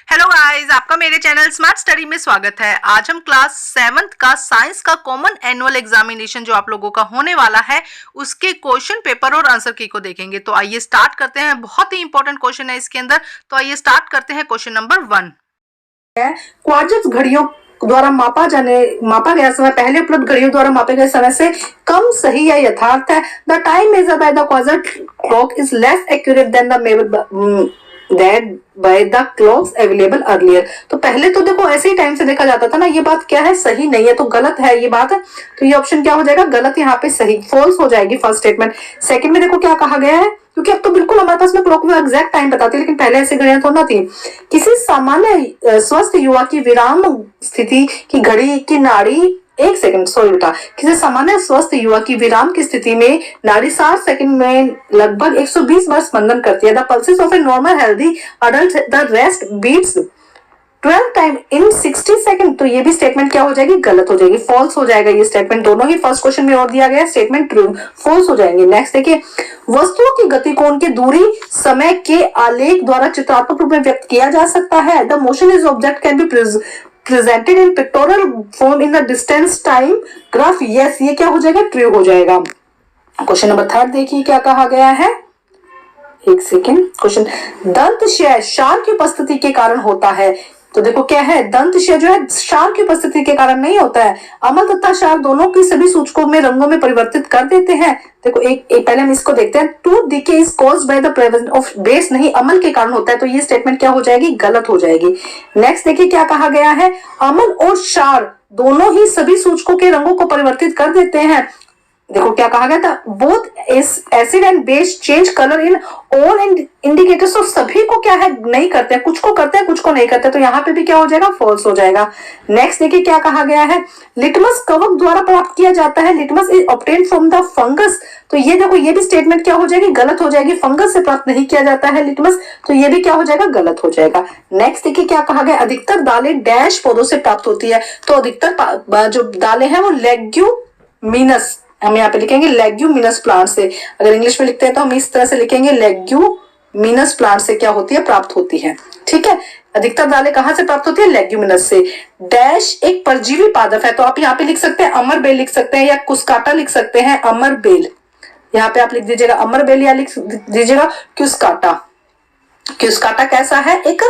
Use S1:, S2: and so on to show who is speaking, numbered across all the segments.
S1: Hello guys, आपका मेरे channel smart study में स्वागत है। आज हम क्लास 7th का साइंस का कॉमन एनुअल एग्जामिनेशन जो आप लोगों का होने वाला है उसके क्वेश्चन पेपर और आंसर की को देखेंगे। तो आइए स्टार्ट करते हैं। बहुत ही इंपॉर्टेंट क्वेश्चन है इसके अंदर। तो आइए स्टार्ट करते हैं। क्वेश्चन नंबर 1
S2: है क्वार्ट्ज घड़ियों द्वारा मापा गया समय पहले उपलब्ध घड़ियों द्वारा मापे गए समय से कम सही या यथार्थ है। The time measured by the quartz clock is less accurate then by the clocks available earlier. तो पहले तो देखो ऐसे ही टाइम से देखा जाता था ना, ये बात क्या है, सही नहीं है, तो गलत है ये बात। तो ये ऑप्शन क्या हो जाएगा, गलत, यहाँ पे सही फॉल्स हो जाएगी फर्स्ट स्टेटमेंट। सेकंड में देखो क्या कहा गया है, क्योंकि अब तो बिल्कुल हमारे पास में क्लॉक में एग्जैक्ट टाइम बताती है, लेकिन पहले ऐसे घड़ियां थोड़ा ना थी। किसी सामान्य स्वस्थ युवा की विराम स्थिति की घड़ी की नाड़ी एक सेकंड सॉरी बेटा किसी सामान्य स्वस्थ युवा की विराम की स्थिति में नाड़ी 60 सेकंड में लगभग 120 बार स्पंदन करती है। The pulses of a normal healthy adult the rest beats 12 time in 60 second. तो ये भी स्टेटमेंट क्या हो जाएगी, गलत हो जाएगी, फॉल्स हो जाएगा ये स्टेटमेंट। दोनों ही फर्स्ट क्वेश्चन में और दिया गया स्टेटमेंट ट्रू, फॉल्स हो जाएंगे। नेक्स्ट देखिए, वस्तुओं की गति कोण की दूरी समय के आलेख द्वारा चित्रात्मक रूप में व्यक्त किया जा सकता है। The motion is object can be presented in pictorial form in the distance time graph। yes, ये क्या हो जाएगा, ट्रू हो जाएगा। क्वेश्चन नंबर 3 देखिए क्या कहा गया है, एक सेकेंड। क्वेश्चन, दंत क्षय क्षार की उपस्थिति के कारण होता है। तो देखो क्या है, दंत क्षय जो है क्षार की उपस्थिति के कारण नहीं होता है। अम्ल तथा क्षार दोनों की सभी सूचकों में रंगों में परिवर्तित कर देते हैं। देखो एक पहले हम इसको देखते हैं। Tooth decay is caused by the presence of base, नहीं अम्ल के कारण होता है। तो ये स्टेटमेंट क्या हो जाएगी, गलत हो जाएगी। नेक्स्ट देखिए क्या कहा गया है, अम्ल और क्षार दोनों ही सभी सूचकों के रंगों को परिवर्तित कर देते हैं। देखो क्या कहा गया था, both acid and base change colour in all indicators. तो सभी को क्या है, नहीं करते हैं, कुछ को करते हैं कुछ को नहीं करते। तो यहाँ पे भी क्या हो जाएगा, फॉल्स हो जाएगा। नेक्स्ट देखिए क्या कहा गया है, लिटमस कवक द्वारा प्राप्त किया जाता है। Litmus is obtained from the fungus. तो ये देखो ये भी स्टेटमेंट क्या हो जाएगी, गलत हो जाएगी। फंगस से प्राप्त नहीं किया जाता है लिटमस, तो ये भी क्या हो जाएगा, गलत हो जाएगा। नेक्स्ट देखिए क्या कहा गया, अधिकतर दालें डैश पौधों से प्राप्त होती है। तो अधिकतर जो दालें हैं वो लेग्यूमिनस, हम यहाँ पे लिखेंगे लेग्यूमिनस प्लांट से। अगर इंग्लिश में लिखते हैं तो हम इस तरह से लिखेंगे, लेग्यूमिनस प्लांट से क्या होती है, प्राप्त होती है। ठीक है, अधिकतर दालें कहां से प्राप्त होती है, लेग्यूमिनस से। डैश एक परजीवी पादप है। तो आप यहाँ पे लिख सकते हैं अमर बेल लिख सकते हैं, या कुस्काटा लिख सकते हैं, अमर बेल। यहाँ पे आप लिख दीजिएगा अमर बेल, या लिख दीजिएगा क्यूस्काटा। क्यूस्काटा कैसा है, एक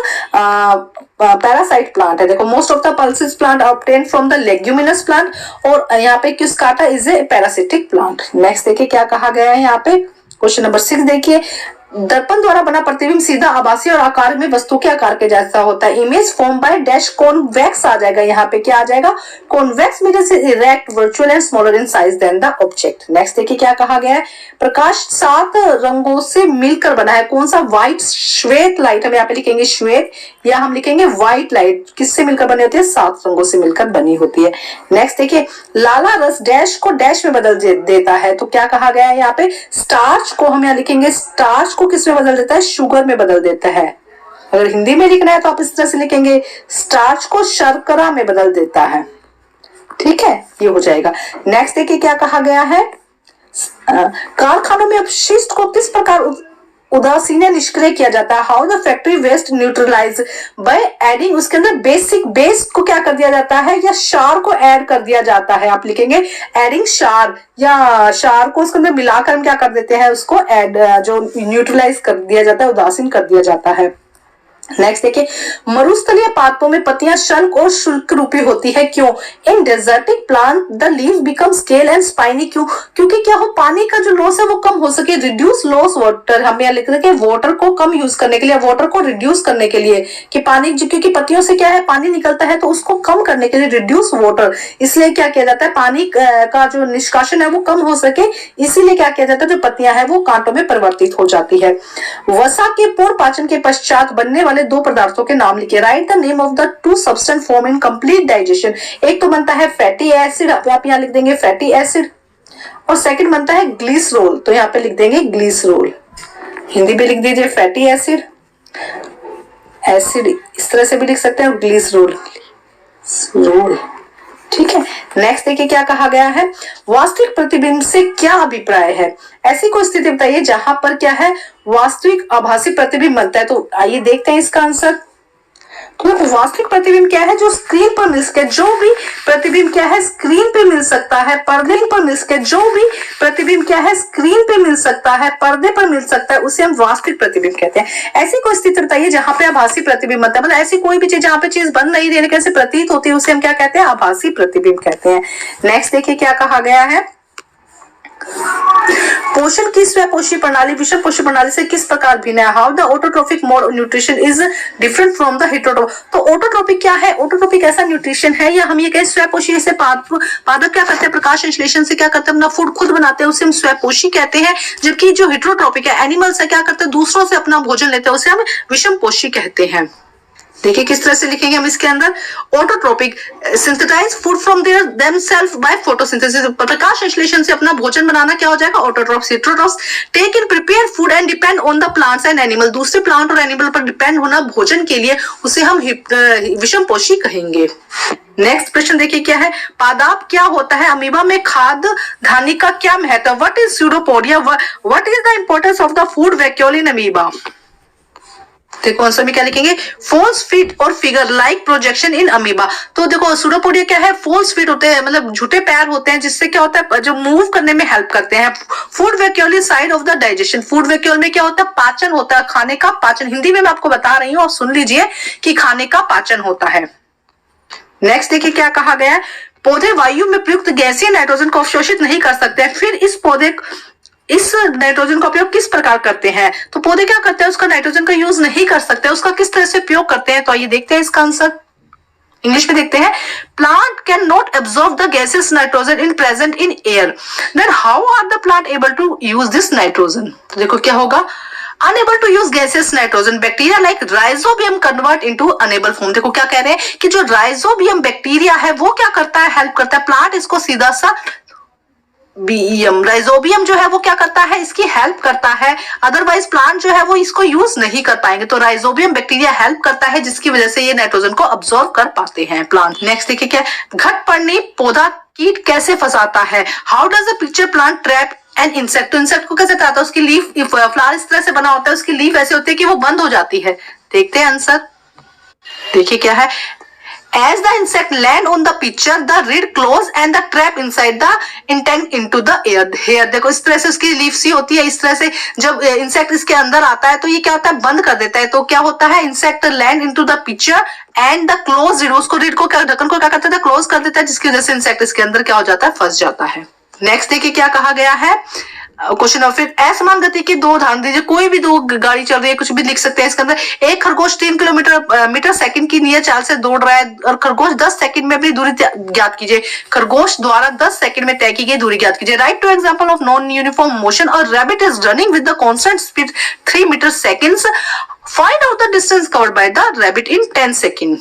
S2: पैरासाइट प्लांट है। देखो most of the pulses plant obtain from the leguminous plant, और यहाँ पे Cuscuta is a parasitic plant. Next देखिए क्या कहा गया है यहाँ पे, क्वेश्चन नंबर 6 देखिए, दर्पण द्वारा बना प्रतिबिंब सीधा आभासी और आकार में वस्तु के आकार के जैसा होता है। Image form by dash convex आ जाएगा, यहाँ पे क्या आ जाएगा, कॉन्वेक्स मिरर से erect virtual and smaller in size than the object. Next देखिए क्या कहा गया है, प्रकाश 7 रंगों से मिलकर बना है। कौन सा, व्हाइट श्वेत लाइट, हम यहाँ पे लिखेंगे श्वेत, या हम लिखेंगे व्हाइट लाइट। किससे मिलकर बनी होती है, 7 रंगों से मिलकर बनी होती है। नेक्स्ट देखिए, लाला रस डैश को डैश में बदल देता है। तो क्या कहा गया है यहाँ पे, स्टार्च को हम यहाँ लिखेंगे, स्टार्च को किस में बदल देता है, शुगर में बदल देता है। अगर हिंदी में लिखना है तो आप इस तरह से लिखेंगे, स्टार्च को शर्करा में बदल देता है। ठीक है, ये हो जाएगा। नेक्स्ट देखिए क्या कहा गया है, कारखानों में अपशिष्ट को किस प्रकार उदासीन निष्क्रिय किया जाता है। How the factory waste neutralize by adding, उसके अंदर बेसिक बेस को क्या कर दिया जाता है, या क्षार को ऐड कर दिया जाता है। आप लिखेंगे एडिंग क्षार, या क्षार को उसके अंदर मिलाकर हम क्या कर देते हैं, उसको ऐड जो न्यूट्रलाइज कर दिया जाता है, उदासीन कर दिया जाता है। नेक्स्ट देखिए, मरुस्थलीय पादपों में पत्तियां शल्क और शुष्क रूपी होती है, क्यों। In desertic plant the leaves become scale and spiny, क्यों, क्योंकि क्या हो, पानी का जो लॉस है वो कम हो सके। रिड्यूस लॉस वाटर, हम यहाँ लिख देंगे वाटर को कम यूज करने के लिए, वाटर को रिड्यूस करने के लिए, कि पानी, क्योंकि पत्तियों से क्या है, पानी निकलता है, तो उसको कम करने के लिए रिड्यूस वाटर, इसलिए क्या किया जाता है, पानी का जो निष्कासन है वो कम हो सके, इसीलिए क्या किया जाता है, जो पत्तियां है वो कांटों में परिवर्तित हो जाती है। वसा के पूर्ण पाचन के पश्चात बनने वाले दो पदार्थों के नाम लिखिए। Right the name of the two substance form in complete digestion. एक तो बनता है फैटी एसिड, आप यहाँ लिख देंगे फैटी एसिड, और सेकंड बनता है ग्लिसरोल, तो यहाँ पे लिख देंगे ग्लिसरोल। हिंदी भी लिख दीजिए फैटी एसिड, एसिड इस तरह से भी लिख सकते हैं, ग्लिसरोल रोल। ठीक है, नेक्स्ट देखिए क्या कहा गया है, वास्तविक प्रतिबिंब से क्या अभिप्राय है। ऐसी कोई स्थिति बताइए जहां पर क्या है, वास्तविक आभासी प्रतिबिंब बनता है। तो आइए देखते हैं इसका आंसर। देखो वास्तविक प्रतिबिंब क्या है, जो स्क्रीन पर मिल सके, जो भी प्रतिबिंब क्या है स्क्रीन पे मिल सकता है, पर्दे पर मिल सके, जो भी प्रतिबिंब क्या है स्क्रीन पे मिल सकता है, पर्दे पर मिल सकता है, उसे हम वास्तविक प्रतिबिंब कहते हैं। ऐसी कोई स्थिति बताइए जहां पे आभासी प्रतिबिंब बनता है, मतलब ऐसी कोई भी चीज जहां पे चीज बन नहीं रही कैसे प्रतीत होती है, उसे हम क्या कहते हैं, आभासी प्रतिबिंब कहते हैं। नेक्स्ट देखिए क्या कहा गया है, पोषण की स्वपोषी प्रणाली विषम पोषी प्रणाली से किस प्रकार भिन्न है, how the autotrophic mode of nutrition is different from the heterotrophic. तो ऑटोट्रोपिक क्या है, ऑटोट्रोपिक ऐसा न्यूट्रिशन है या हम ये कहें स्वपोषी, जैसे पादप क्या करते हैं, प्रकाश संश्लेषण से क्या करते हैं, अपना फूड खुद बनाते हैं, उसे हम स्वपोषी कहते हैं। जबकि जो हेटेरोट्रोपिक है, एनिमल्स है, क्या करते हैं, दूसरों से अपना भोजन लेते हैं, उसे हम विषम पोषी कहते हैं। देखिए किस तरह से लिखेंगे हम इसके अंदर, autotrophic synthesize food from their themselves by photosynthesis, प्रकाश संश्लेषण से अपना भोजन बनाना क्या हो जाएगा, autotrophs. Heterotrophs take in prepare food and depend on the plants and animal, दूसरे प्लांट और एनिमल पर डिपेंड होना भोजन के लिए, उसे हम विषम पोषी कहेंगे। नेक्स्ट प्रश्न देखिए क्या है, पादाप क्या होता है, अमीबा में खाद्य धानी का क्या महत्व, what is pseudopodia, what is the importance of the food vacuole in amoeba. देखो आंसर में क्या लिखेंगे, फॉल्स फीट और figure like projection in amoeba. तो देखो सूडोपोडिया क्या है, फॉल्स फीट होते हैं, मतलब झूठे पैर होते हैं, जिससे क्या होता है, जो मूव करने में हेल्प करते हैं। Food vacuole is side of the digestion, food vacuole में क्या होता है, पाचन होता है, खाने का पाचन। हिंदी में मैं आपको बता रही हूँ और सुन लीजिए कि खाने का पाचन होता है। नेक्स्ट देखिए क्या कहा गया है, पौधे वायु में प्रयुक्त गैसीय नाइट्रोजन को अवशोषित नहीं कर सकते हैं, फिर इस नाइट्रोजन का उपयोग किस प्रकार करते हैं। तो पौधे क्या करते हैं, उसका नाइट्रोजन का यूज नहीं कर सकते, उसका किस तरह से उपयोग करते हैं। तो आइए देखते हैं इसका आंसर, इंग्लिश में देखते हैं, plant can not absorb the gases nitrogen in present in air, then how are the plant able to use this nitrogen. तो देखो क्या होगा, unable to use gases nitrogen, bacteria like rhizobium convert into unable form. देखो क्या कह रहे हैं कि जो राइजोबियम बैक्टीरिया है वो क्या करता है, हेल्प करता है, प्लांट इसको सीधा सा बीएम राइजोबियम जो है वो क्या करता है, इसकी हेल्प करता है, अदरवाइज प्लांट जो है वो इसको यूज नहीं कर पाएंगे। तो राइजोबियम बैक्टीरिया हेल्प करता है, जिसकी वजह से ये नाइट्रोजन को अब्सॉर्ब कर पाते हैं प्लांट। नेक्स्ट देखिए क्या, घट पड़नी पौधा कीट कैसे फंसाता है, how does the pitcher plant trap an insect. तो इंसेक्ट को कैसे आता है, उसकी लीफ फ्लावर इस तरह से बना होता है, उसकी लीफ ऐसे होती है कि वो बंद हो जाती है। देखते हैं आंसर, देखिए क्या है, as the insect land on the picture the reed close and the trap inside the intent into the air। देखो इस तरह से उसकी लीफ सी होती है, इस तरह से जब इंसेक्ट इसके अंदर आता है तो ये क्या होता है, बंद कर देता है। तो क्या होता है, insect land into the picture and the close read, उसको रीड को क्या, ढक्कन को क्या करता है, क्लोज कर देता है, जिसकी वजह से इंसेक्ट इसके अंदर क्या हो जाता है, फंस जाता है। नेक्स्ट देखिए क्या कहा गया है, क्वेश्चन और फिर असमान गति की दो उदाहरण दीजिए, कोई भी दो गाड़ी चल रही है, कुछ भी लिख सकते हैं इसके अंदर। एक खरगोश 3 किलोमीटर मीटर सेकंड की नियत चाल से दौड़ रहा है और खरगोश 10 सेकंड में अपनी दूरी ज्ञात कीजिए। खरगोश द्वारा 10 सेकंड में तय की गई दूरी ज्ञात कीजिए। Write two example of non uniform motion और rabbit is running with the constant speed 3 metre seconds, find out the distance covered by the rabbit in 10 second.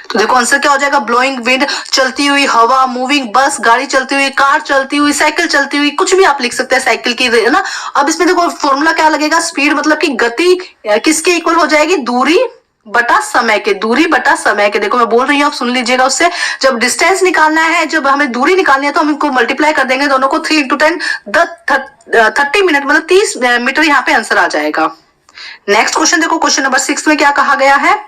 S2: तो देखो आंसर क्या हो जाएगा, ब्लोइंग विंड, चलती हुई हवा, मूविंग बस, गाड़ी चलती हुई, कार चलती हुई, साइकिल चलती हुई, कुछ भी आप लिख सकते हैं साइकिल की, है ना। अब इसमें देखो फॉर्मूला क्या लगेगा, स्पीड मतलब कि गति किसके इक्वल हो जाएगी, दूरी बटा समय के, दूरी बटा समय के। देखो मैं बोल रही हूँ, आप सुन लीजिएगा। उससे जब डिस्टेंस निकालना है, जब हमें दूरी निकालनी है, तो हम इनको मल्टीप्लाई कर देंगे दोनों को, 3 इंटू 10 30 मिनट, मतलब 30 मीटर यहाँ पे आंसर आ जाएगा। नेक्स्ट क्वेश्चन देखो, क्वेश्चन नंबर 6 में क्या कहा गया है,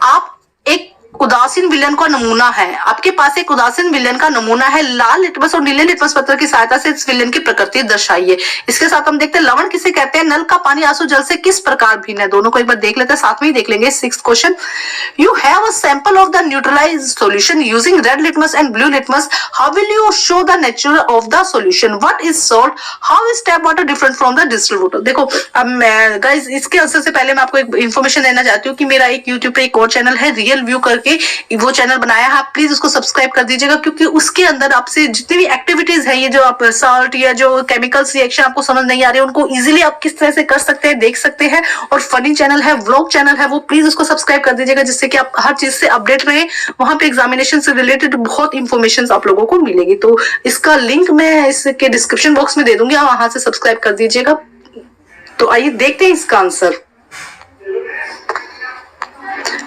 S2: आप एक उदासीन विलेन का नमूना है, आपके पास एक उदासीन विलेन का नमूना है, लाल लिटमस और नीले लिटमस पत्र की सहायता से इस विलेन की प्रकृति दर्शाइए। इसके साथ हम देखते हैं लवण किसे कहते हैं, नल का पानी आंसू जल से किस प्रकार भिन्न है। दोनों को एक बार देख लेते हैं, साथ में ही देख लेंगे। 6th question, you have a sample of the neutralised solution using red litmus and blue litmus, how will you show the nature of the solution, what is salt, how is tap water different from the distilled water. देखो अब मैं guys इसके answer से पहले मैं आपको एक information देना चाहती हूँ कि मेरा एक यूट्यूब पे एक और चैनल है रियल व्यू करके, वो चैनल बनाया है, आप प्लीज उसको सब्सक्राइब कर दीजिएगा, क्योंकि उसके अंदर आपसे जितनी भी एक्टिविटीज है, ये जो आप साल्ट या जो केमिकल्स रिएक्शन आपको समझ नहीं आ रही है, उनको इजीली आप किस तरह से कर सकते हैं, देख सकते हैं। और फनी चैनल है, व्लॉग चैनल है, वो प्लीज उसको सब्सक्राइब कर दीजिएगा, जिससे कि आप हर चीज से अपडेट रहे। वहां पे एग्जामिनेशन से रिलेटेड बहुत इंफॉर्मेशन आप लोगों को मिलेगी। तो इसका लिंक मैं इसके डिस्क्रिप्शन बॉक्स में दे दूंगी, आप वहां से सब्सक्राइब कर दीजिएगा। तो आइए देखते हैं इसका आंसर।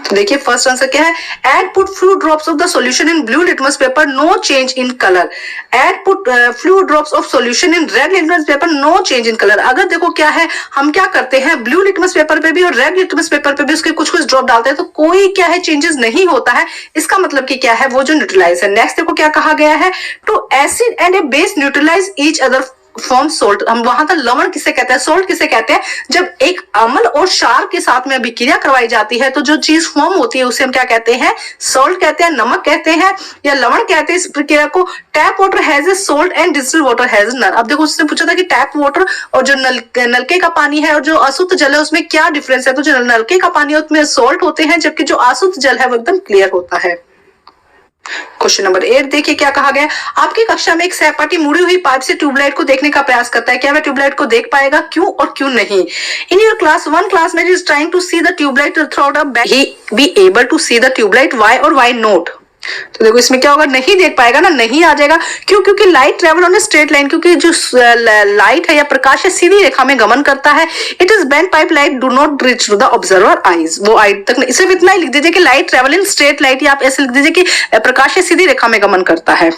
S2: तो देखिए फर्स्ट आंसर क्या है, add put few drops of the solution in blue litmus paper, no change in colour. Add put few drops of solution in red litmus paper, no change in colour. अगर देखो क्या है, हम क्या करते हैं ब्लू लिटमस पेपर पे भी और रेड लिटमस पेपर पे भी उसके कुछ कुछ ड्रॉप डालते हैं तो कोई क्या है चेंजेस नहीं होता है, इसका मतलब कि क्या है वो जो न्यूट्रलाइज है। नेक्स्ट देखो क्या कहा गया है, two acid and a base neutralize each other form salt. हम वहां तक लवण किसे कहते हैं, सोल्ट किसे कहते हैं, जब एक अम्ल और क्षार के साथ में अभिक्रिया करवाई जाती है तो जो चीज फॉर्म होती है उसे हम क्या कहते हैं, सोल्ट कहते हैं, नमक कहते हैं या लवण कहते हैं। इस प्रक्रिया को tap water has a salt and distilled water has none. अब देखो उसने पूछा था कि टैप वाटर और जो नलके का पानी है और जो अशुद्ध जल है उसमें क्या डिफरेंस है, तो जो नलके का पानी है उसमें सोल्ट होते हैं जबकि जो अशुद्ध जल है वो एकदम क्लियर होता है। क्वेश्चन नंबर 8 देखिए क्या कहा गया, आपकी कक्षा में एक सहपाठी मुड़ी हुई पाइप से ट्यूबलाइट को देखने का प्रयास करता है, क्या वह ट्यूबलाइट को देख पाएगा, क्यों और क्यों नहीं। In your class one classmate is trying to see the tubelight through the back, he be able to see the tubelight, why और व्हाई नॉट। तो देखो इसमें क्या होगा, नहीं देख पाएगा ना, नहीं आ जाएगा, क्यों, क्योंकि light travel on a straight line, क्योंकि जो लाइट है या प्रकाश है सीधी रेखा में गमन करता है। It is bent pipe light do not reach to the observer eyes, वो आई तक नहीं। सिर्फ इतना ही लिख दीजिए कि light travel in straight light, या आप ऐसे लिख दीजिए कि प्रकाश है सीधी रेखा में गमन करता है।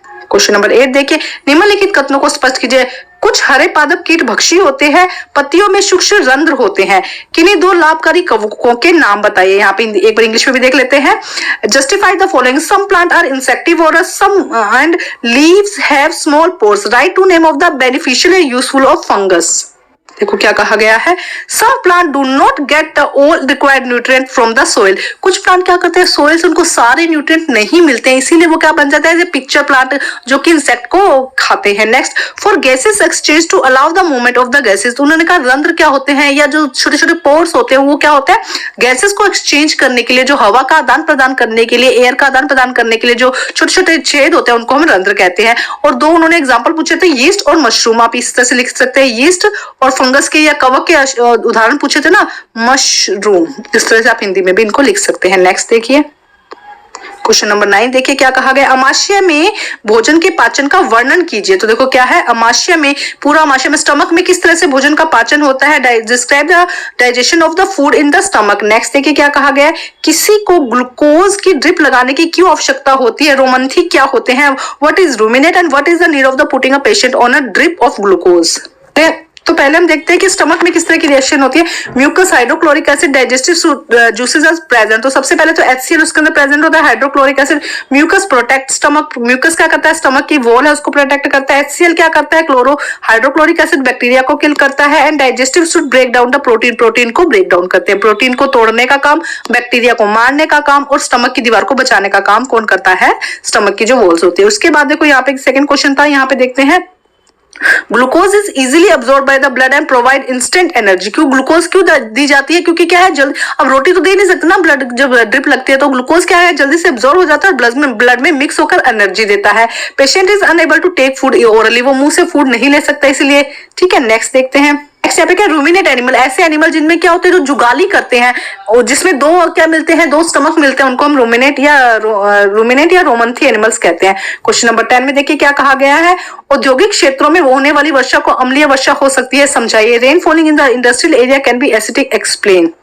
S2: क्वेश्चन नंबर 8 देखिए, निम्नलिखित कथनों को स्पष्ट कीजिए। कुछ हरे पादप कीट भक्षी होते हैं, पत्तियों में सूक्ष्म रंध्र होते हैं, किन्हीं दो लाभकारी कवकों के नाम बताइए। यहाँ पे एक बार इंग्लिश में भी देख लेते हैं। Justify the following, some plant are insectivorous, some and leaves have small pores, right to name of the beneficial and useful of fungus. देखो क्या कहा गया है, some plant do not get the all required nutrient from the soil. कुछ plant क्या करते हैं, soil से उनको सारे न्यूट्रिएंट नहीं मिलते हैं, इसीलिए वो क्या बन जाता है, पिक्चर प्लांट जो कि इंसेक्ट को खाते हैं। Next, for gases exchange to allow the movement of the gases, तो उन्होंने कहा रंध्र क्या होते हैं या जो छोटे छोटे पोर्स होते हैं वो क्या होता है, गैसेस को एक्सचेंज करने के लिए, जो हवा का आदान प्रदान करने के लिए, एयर का आदान प्रदान करने के लिए जो छोटे छोटे छेद होते हैं उनको हम रंध्र कहते हैं। और दो उन्होंने एग्जाम्पल पूछे थे, यीस्ट और मशरूम, आप इस तरह से लिख सकते हैं, यीस्ट और फंगस के या कवक के उदाहरण पूछे थे ना, मशरूम, इस तरह से आप हिंदी में भी इनको लिख सकते हैं। नेक्स्ट देखिए क्वेश्चन नंबर 9 देखिए क्या कहा गया, अमाशय में भोजन के पाचन का वर्णन कीजिए। तो देखो क्या है, अमाशय में, पूरा अमाशय में स्टमक में किस तरह से भोजन का पाचन होता है, describe the digestion of the food in the stomach. Next देखिए क्या कहा गया है, किसी को ग्लूकोज की ड्रिप लगाने की क्यों आवश्यकता होती है, रोमंथी क्या होते हैं, what is ruminate and what is the need of the putting a patient on a drip of glucose. तो पहले हम देखते हैं कि स्टमक में किस तरह की रिएक्शन होती है। Mucus, hydrochloric acid, digestive juices are present. तो सबसे पहले तो HCl उसके अंदर प्रेजेंट होता है, hydrochloric acid. Mucus protect stomach, mucus क्या करता है, स्टमक की वॉल है उसको प्रोटेक्ट करता है। HCl क्या करता है, क्लोरो हाइड्रोक्लोरिक एसिड बैक्टीरिया को किल करता है। And digestive should break down the protein, protein को ब्रेक डाउन करते हैं। प्रोटीन को तोड़ने का काम, बैक्टीरिया को मारने का काम और स्टमक की दीवार को बचाने का काम कौन करता है, स्टमक की जो वॉल्स होती है। उसके बाद देखो यहाँ पे सेकंड क्वेश्चन था, यहाँ पे देखते हैं, glucose is easily absorb by the blood and provide instant energy. क्यों ग्लूकोज क्यों दी जाती है, क्योंकि क्या है, जल्द, अब रोटी तो दे नहीं सकते ना, ब्लड जब ड्रिप लगती है तो ग्लूकोज क्या है, जल्दी से अब्सॉर्ब हो जाता है, ब्लड में मिक्स होकर एनर्जी देता है। Patient is unable to take food orally, वो मुंह से फूड नहीं ले सकता इसलिए। ठीक है, नेक्स्ट देखते हैं। नेक्स्ट यहाँ पे क्या, रूमिनेट एनिमल, ऐसे एनिमल जिनमें क्या होते हैं, जो जुगाली करते हैं और जिसमें दो क्या मिलते हैं, दो स्टमक मिलते हैं, उनको हम रूमिनेट या रोमंथी एनिमल्स कहते हैं। क्वेश्चन नंबर 10 में देखिए क्या कहा गया है, औद्योगिक क्षेत्रों में होने वाली वर्षा को अम्लीय वर्षा हो सकती है, समझाइए। Rain falling in the industrial area can be acidic, explain.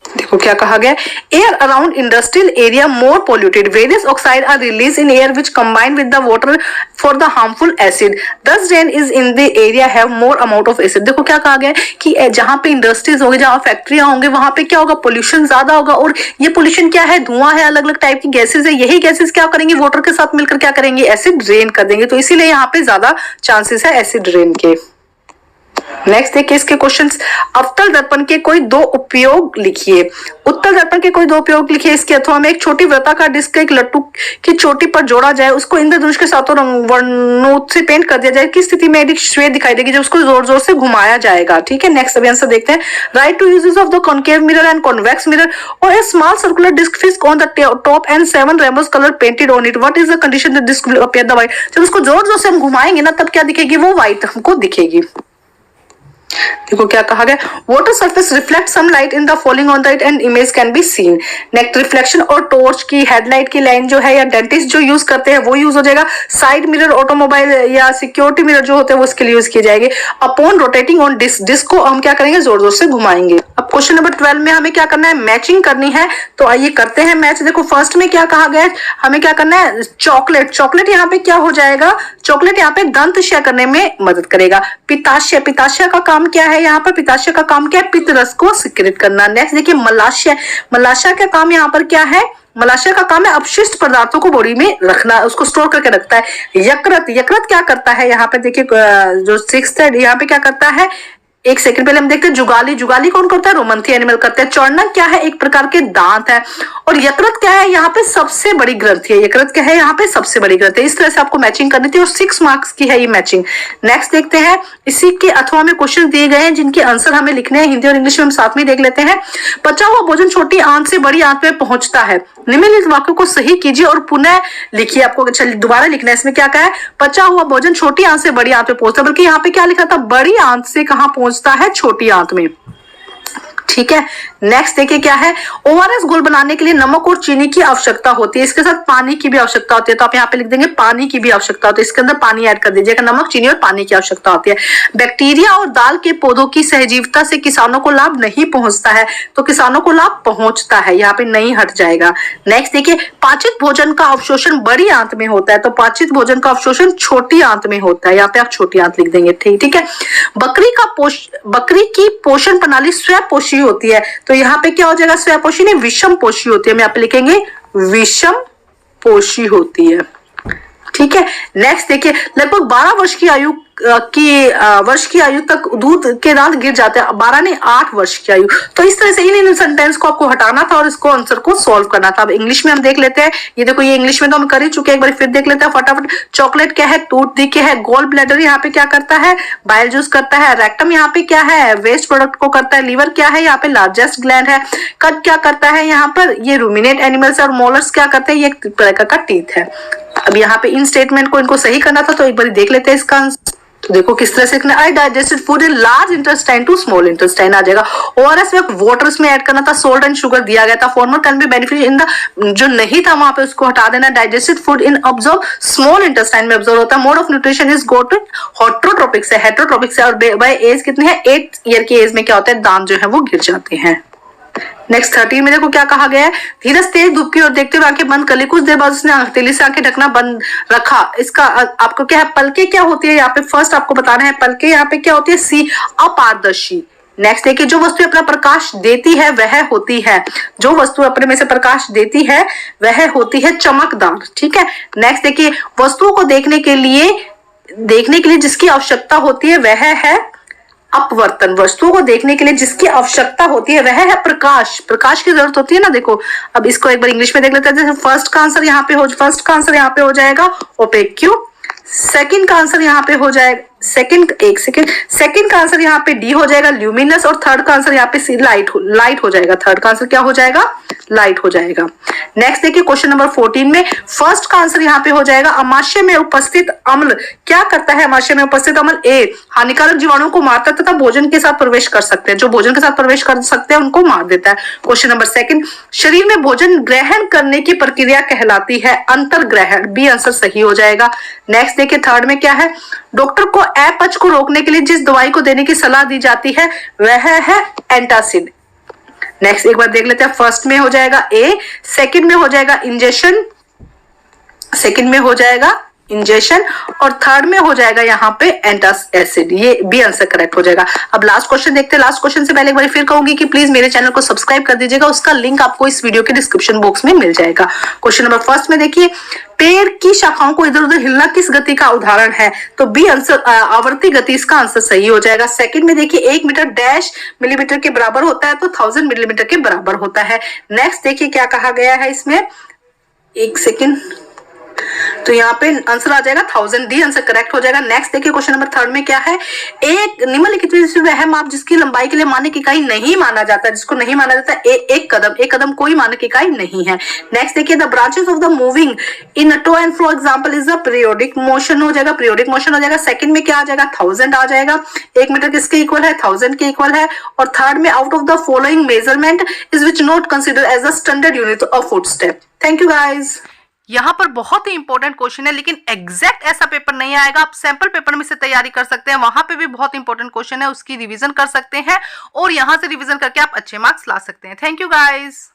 S2: देखो क्या कहा गया, air around industrial area more polluted, various oxide are release in air which combine with the water for the harmful acid, thus rain is in the area have more amount of acid. देखो क्या कहा गया कि जहां पे industries होंगे, जहां फैक्ट्रियां होंगे, वहां पे क्या होगा, पोल्यूशन ज्यादा होगा। और ये पोल्यूशन क्या है, धुआं है, अलग अलग टाइप की गैसेज है, यही गैसेज क्या करेंगे, वाटर के साथ मिलकर क्या करेंगे, एसिड रेन कर देंगे। तो इसीलिए यहाँ पे ज्यादा चांसेस है एसिड रेन के। नेक्स्ट देखिए इसके क्वेश्चंस, अवतल दर्पण के कोई दो उपयोग लिखिए। उत्तल दर्पण के कोई दो उपयोग लिखिए। इसके अथवा में एक छोटी वृत्ताकार डिस्क एक लट्टू की चोटी पर जोड़ा जाए, उसको इंद्रधनुष के सातों वर्णों से पेंट कर दिया जाए, किस स्थिति में एक श्वेत दिखाई देगी, जब उसको जोर जोर से घुमाया जाएगा। ठीक है, नेक्स्ट अभी आंसर देखते हैं। Write two uses of the concave mirror and convex mirror और a small circular disc fixed on the top and 7 rainbows colour painted on it, what is the condition the disc will appear the white. जब उसको जोर जोर से हम घुमाएंगे ना, तब क्या दिखेगी, वो व्हाइट हमको दिखेगी। देखो क्या कहा गया, water surface reflect some light in the falling on that and image can be seen. Next, reflection और टॉर्च की हेडलाइट की लाइन जो है या डेंटिस्ट जो यूज करते हैं वो यूज हो जाएगा। साइड मिरर ऑटोमोबाइल या सिक्योरिटी मिरर जो होते हैं वो उसके लिए यूज किए जाएंगे। Upon rotating on disc, disc को हम क्या करेंगे, जोर जोर से घुमाएंगे। अब क्वेश्चन नंबर 12 में हमें क्या करना है, मैचिंग करनी है। तो आइए करते हैं मैच। देखो फर्स्ट में क्या कहा गया है, हमें क्या करना है, चॉकलेट। चॉकलेट यहाँ पे क्या हो जाएगा, चॉकलेट यहाँ पे दंत क्षय करने में मदद करेगा। पित्ताशय, पित्ताशय का काम क्या है, यहाँ पर पित्ताशय का काम क्या है, पित्त रस को सिक्रित करना। नेक्स्ट देखिए मलाशय, मलाशय का काम यहाँ पर क्या है, मलाशय का काम है अपशिष्ट पदार्थों को बॉडी में रखना, उसको स्टोर करके रखता है। यकृत, यकृत क्या करता है, यहाँ पे देखिए जो 6th है यहाँ पे क्या करता है, एक सेकंड पहले हम देखते हैं जुगाली। जुगाली कौन करता है, रोमंथी एनिमल करते हैं। चौड़नक क्या है, एक प्रकार के दांत है। और यकृत क्या है, यहाँ पे सबसे बड़ी ग्रंथि है। यकृत क्या है, यहाँ पे सबसे बड़ी ग्रंथि है। इस तरह से आपको मैचिंग करनी थी और 6 मार्क्स की है ये मैचिंग। नेक्स्ट देखते हैं, इसी के अथवा में क्वेश्चन दिए गए हैं जिनके आंसर हमें लिखने हैं। हिंदी और इंग्लिश में हम साथ में देख लेते हैं। पचा हुआ भोजन छोटी आंत से बड़ी आंत में पहुंचता है। निम्नलिखित वाक्यों को सही कीजिए और पुनः लिखिए। आपको दोबारा लिखना है। इसमें क्या कहा है, पचा हुआ भोजन छोटी आंत से बड़ी आंत में पहुंचता है, बल्कि यहाँ पे क्या लिखा था, बड़ी आंत से कहां पहुंचता है, छोटी आंत में। ठीक है। नेक्स्ट देखिए क्या है, ओआरएस घोल बनाने के लिए नमक और चीनी की आवश्यकता होती है, इसके साथ पानी की भी आवश्यकता होती है। तो आप यहाँ पे लिख देंगे पानी की भी आवश्यकता होती है, इसके अंदर पानी ऐड कर दीजिएगा। नमक, चीनी और पानी की आवश्यकता होती है। बैक्टीरिया और दाल के पौधों की सहजीविता से किसानों को लाभ नहीं पहुंचता है, तो किसानों को लाभ पहुंचता है, यहाँ पे नहीं हट जाएगा। नेक्स्ट देखिए, पाचित भोजन का अवशोषण बड़ी आंत में होता है, तो पाचित भोजन का अवशोषण छोटी आंत में होता है, यहाँ पे आप छोटी आंत लिख देंगे। ठीक है। बकरी की पोषण प्रणाली स्वपोषी होती है, तो यहाँ पे क्या हो जाएगा, स्वपोषी नहीं विषम पोषी होती है। हम यहाँ पे लिखेंगे विषम पोषी होती है। ठीक है। नेक्स्ट देखिए, लगभग 12 वर्ष की आयु तक दूध के दांत गिर जाते हैं। 12 नहीं 8 वर्ष की आयु। तो इस तरह से इन सेंटेंस को आपको हटाना था और इसको आंसर को सॉल्व करना था। अब इंग्लिश में हम देख लेते हैं। ये देखो, ये इंग्लिश में तो हम कर ही चुके हैं, एक बार फिर देख लेते हैं फटाफट। चॉकलेट क्या है, टूथ दी क्या है, गोल ब्लैडर यहाँ पे क्या करता है, बाइल जूस करता है। रेक्टम यहाँ पे क्या है, वेस्ट प्रोडक्ट को करता है। लीवर क्या है, यहाँ पे लार्जेस्ट ग्लैंड है। कट क्या करता है, यहाँ पर ये रूमिनेट एनिमल्स और मोलर्स क्या करते हैं, ये एक प्रकार का टीथ है। अब यहाँ पे इन स्टेटमेंट को इनको सही करना था, तो एक बार देख लेते हैं इसका आंसर। तो देखो किस तरह से लिखना, आई digested food in large intestine to small intestine आ जाएगा। ओआरएस में वाटर में ऐड करना था, सोल्ट एंड शुगर दिया गया था। Former can be beneficial in the, जो नहीं था वहां पे उसको हटा देना। Digested food in observe small intestine में ऑब्जर्व होता है। Mode of nutrition is go to heterotrophic से, हेटरोट्रोपिक से। और बाय एज कितनी है, 8 ईयर की एज में क्या होता है, दांत जो है वो गिर जाते हैं। नेक्स्ट 13 में देखो क्या कहा गया है, धीरज तेज धूप की ओर देखते हुए आंखें बंद कर ली। कुछ देर बाद उसने हथेली से आंखें ढकना बंद रखा। इसका आपको क्या है, पलके क्या होती है, यहाँ पे फर्स्ट आपको बताना है पलके यहाँ पे क्या होती है, सी अपारदर्शी। नेक्स्ट देखिए, जो वस्तु अपना प्रकाश देती है वह होती है, जो वस्तु अपने में से प्रकाश देती है वह होती है चमकदार। ठीक है। नेक्स्ट देखिए, वस्तुओं को देखने के लिए जिसकी आवश्यकता होती है वह है अपवर्तन। वस्तुओं को देखने के लिए जिसकी आवश्यकता होती है वह है प्रकाश। प्रकाश की जरूरत होती है ना। देखो अब इसको एक बार इंग्लिश में देख लेते हैं। जैसे फर्स्ट का आंसर यहाँ पे हो जाएगा ओपेक। क्यों? सेकंड का आंसर यहाँ पे हो जाएगा, सेकंड का आंसर यहाँ पे डी हो जाएगा, ल्यूमिनस। और थर्ड का आंसर यहाँ पे सी, लाइट हो जाएगा। थर्ड का आंसर क्या हो जाएगा, लाइट हो जाएगा। नेक्स्ट देखिए, क्वेश्चन नंबर 14 में फर्स्ट का आंसर यहाँ पे हो जाएगा, अमाशय में उपस्थित अम्ल क्या करता है। अमाशय में उपस्थित अम्ल ए, हानिकारक जीवाणुओं को मारता है तथा भोजन के साथ प्रवेश कर सकते हैं। जो भोजन के साथ प्रवेश कर सकते हैं उनको मार देता है। क्वेश्चन नंबर 2, शरीर में भोजन ग्रहण करने की प्रक्रिया कहलाती है अंतर्ग्रहण। बी आंसर सही हो जाएगा। नेक्स्ट देखिए, थर्ड में क्या है, डॉक्टर को अपच को रोकने के लिए जिस दवाई को देने की सलाह दी जाती है वह है एंटासिड। नेक्स्ट एक बार देख लेते हैं। फर्स्ट में हो जाएगा ए, सेकंड में हो जाएगा इंजेक्शन, और थर्ड में हो जाएगा यहाँ पे एंटासिड। ये बी आंसर करेक्ट हो जाएगा। अब लास्ट क्वेश्चन देखते हैं। लास्ट क्वेश्चन से पहले एक बार फिर कहूंगी कि प्लीज मेरे चैनल को सब्सक्राइब कर दीजिएगा, उसका लिंक आपको इस वीडियो के डिस्क्रिप्शन बॉक्स में मिल जाएगा। क्वेश्चन नंबर फर्स्ट में देखिए, पेड़ की शाखाओं को इधर उधर हिलना किस गति का उदाहरण है। तो बी आंसर आवर्ती गति, इसका आंसर सही हो जाएगा। सेकंड में देखिए, 1 मीटर डैश मिलीमीटर के बराबर होता है, तो 1000 मिलीमीटर के बराबर होता है। नेक्स्ट देखिए क्या कहा गया है इसमें, एक सेकेंड, तो यहाँ पे आंसर आ जाएगा 1000, डी आंसर करेक्ट हो जाएगा। नेक्स्ट देखिए, क्वेश्चन नंबर 3 में क्या है, एक निम्नलिखित में से वह माप जिसकी लंबाई के लिए मानक इकाई नहीं माना जाता, जिसको नहीं माना जाता, एक कदम कोई मानक इकाई नहीं है। नेक्स्ट देखिए, the branches of the moving in to and fro example is the periodic motion हो जाएगा, पीरियोडिक मोशन हो जाएगा। सेकंड में क्या आ जाएगा, 1000 आ जाएगा। 1 मीटर किसके इक्वल है, 1000 के इक्वल है। और थर्ड में, out of the following measurement is which not consider as a standard unit of footstep. Thank you guys.
S1: यहाँ पर बहुत ही इंपॉर्टेंट क्वेश्चन है, लेकिन एग्जैक्ट ऐसा पेपर नहीं आएगा, आप सैंपल पेपर में से तैयारी कर सकते हैं, वहां पे भी बहुत इंपॉर्टेंट क्वेश्चन है, उसकी रिवीजन कर सकते हैं और यहाँ से रिवीजन करके आप अच्छे मार्क्स ला सकते हैं। Thank you guys.